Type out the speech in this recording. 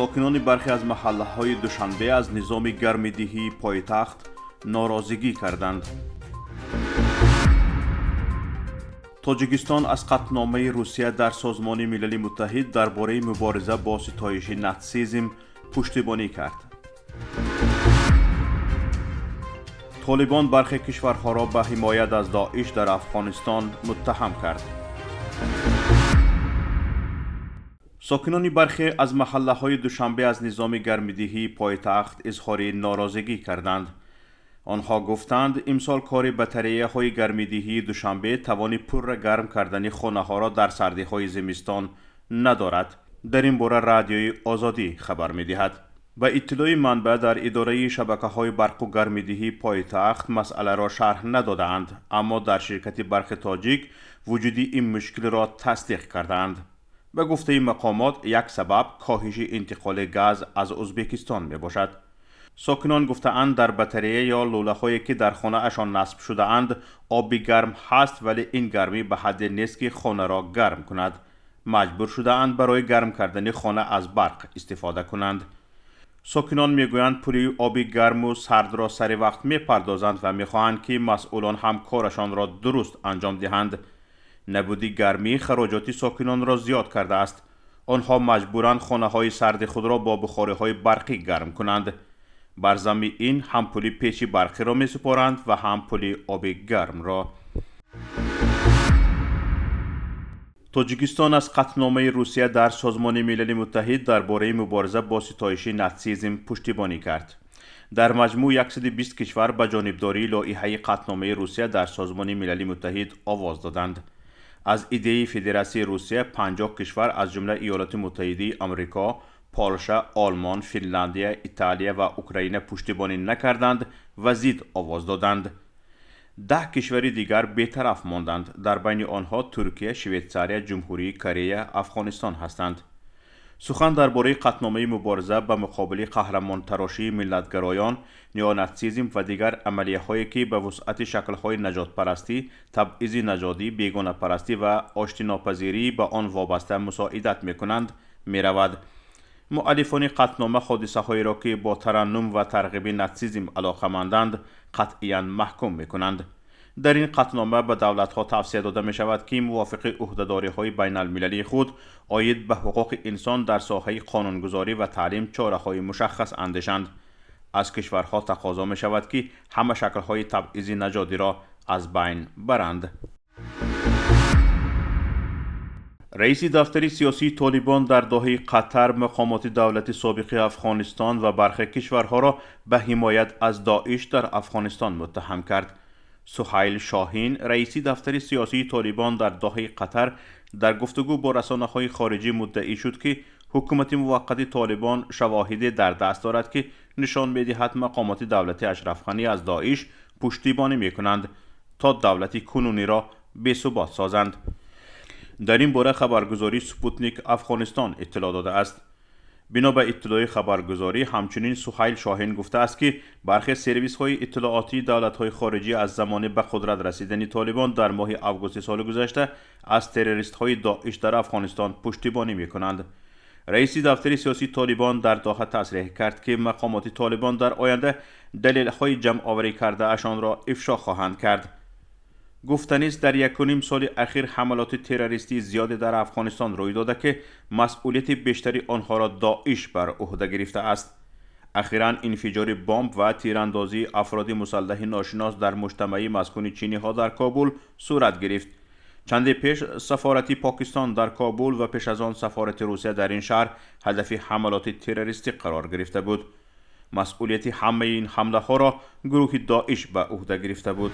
ساکنان برخی از محله‌های دوشنبه از نظام گرم‌دهی پایتخت ناراضگی کردند. تاجیکستان از قطعنامه روسیه در سازمان ملل متحد درباره مبارزه با ستایش ناتسیسم پشتیبانی کرد. طالبان برخی کشورها را به حمایت از داعش در افغانستان متهم کرد. ساکنان برخی از محله‌های دوشنبه از نظام گرم‌دهی پایتخت اظهار ناراضگی کردند. آنها گفتند امسال کار بطاریه‌های گرم‌دهی دوشنبه توان پر را گرم کردن خانه‌ها را در سردی‌های زمستان ندارد. در این باره رادیوی آزادی خبر می‌دهد. به اطلاع منبع در اداره شبکه‌های برق و گرم‌دهی پایتخت مسئله را شرح ندادند، اما در شرکت برق تاجیک وجود این مشکل را تصدیق کردند. به گفته مقامات یک سبب کاهش انتقال گاز از ازبکستان می باشد. ساکنان گفتند در بطاریه یا لوله هایی که در خانه اشان نصب شده اند آب گرم هست، ولی این گرمی به حد نیست که خانه را گرم کند. مجبور شده اند برای گرم کردن خانه از برق استفاده کنند. ساکنان میگویند پول آب گرم و سرد را سر وقت می پردازند و می خواهند که مسئولان هم کارشان را درست انجام دهند. نبودی گرمی خراجات ساکنان را زیاد کرده است. آنها مجبورند خانه های سرد خود را با بخاری های برقی گرم کنند. بر ضمن این هم پول پیچ برقی را می سپارند و هم پول آب گرم را. تاجیکستان از قطعنامه روسیه در سازمان ملل متحد درباره مبارزه با ستایش ناتسیسم پشتیبانی کرد. در مجموع 120 کشور به جانبداری لایحه قطعنامه روسیه در سازمان ملل متحد آواز دادند. از ایده فدراسیون روسیه 50 کشور از جمله ایالات متحده آمریکا، پولشا، آلمان، فنلاندی، ایتالیا و اوکراین پشتیبانی نکردند و زید آواز دادند. 10 کشور دیگر بی‌طرف ماندند. در بین آنها ترکیه، شویتزاری، جمهوری کره، افغانستان هستند. سخن درباره قطعنامه مبارزه به مقابل قهرمان تراشی ملت‌گرایان، نیوناتسیسم و دیگر عملیه‌هایی که به وسعت شکل‌های نجات پرستی، تبعیض نژادی، بیگانه پرستی و آشتیناپذیری به آن وابسته مساعدت می‌کنند می‌رود. مؤلفان قطعنامه حادثه‌هایی را که با ترنم و ترغیب ناتسیسم علاقه‌مندند قطعاً محکوم می‌کنند. در این قطعنامه به دولت‌ها توصیه داده می‌شود که موافق عهده‌داری‌های بین‌المللی خود عاید به حقوق انسان در ساحه قانونگذاری و تعلیم چاره‌های مشخص اندیشند. از کشورها تقاضا می‌شود که همه شکل‌های تبعیض نژادی را از بین برند. رئیس دفتر سیاسی طالبان در دوحه قطر مقامات دولت سابق افغانستان و برخی کشورها را به حمایت از داعش در افغانستان متهم کرد. سهیل شاهین رئیس دفتر سیاسی طالبان در دوحه قطر در گفتگو با رسانه‌های خارجی مدعی شد که حکومت موقت طالبان شواهدی در دست دارد که نشان می‌دهد مقامات دولت اشرف غنی از داعش پشتیبانی می‌کنند تا دولت کنونی را بی‌ثبات سازند. در این باره خبرگزاری سپوتنیک افغانستان اطلاع داده است. بنا به اطلاع خبرگزاری همچنین سهیل شاهین گفته است که برخی سرویس‌های اطلاعاتی دولت‌های خارجی از زمان به قدرت رسیدن طالبان در ماه آگوست سال گذشته از تروریست‌های داعش در افغانستان پشتیبانی می‌کنند. رئیس دفتر سیاسی طالبان در دوحه تصریح کرد که مقامات طالبان در آینده دلیل‌های جمع‌آوری کرده اشان را افشا خواهند کرد. گفتنی است در 1.5 سال اخیر حملات تروریستی زیادی در افغانستان روی داده که مسئولیت بیشتری آنها را داعش بر عهده گرفته است. اخیراً انفجار بمب و تیراندازی افراد مسلح ناشناس در مجتمع مسکونی چینی ها در کابل صورت گرفت. چند پیش سفارت پاکستان در کابل و پیش از آن سفارت روسیه در این شهر هدف حملات تروریستی قرار گرفته بود. مسئولیت همه این حمله ها را گروه داعش به عهده گرفته بود.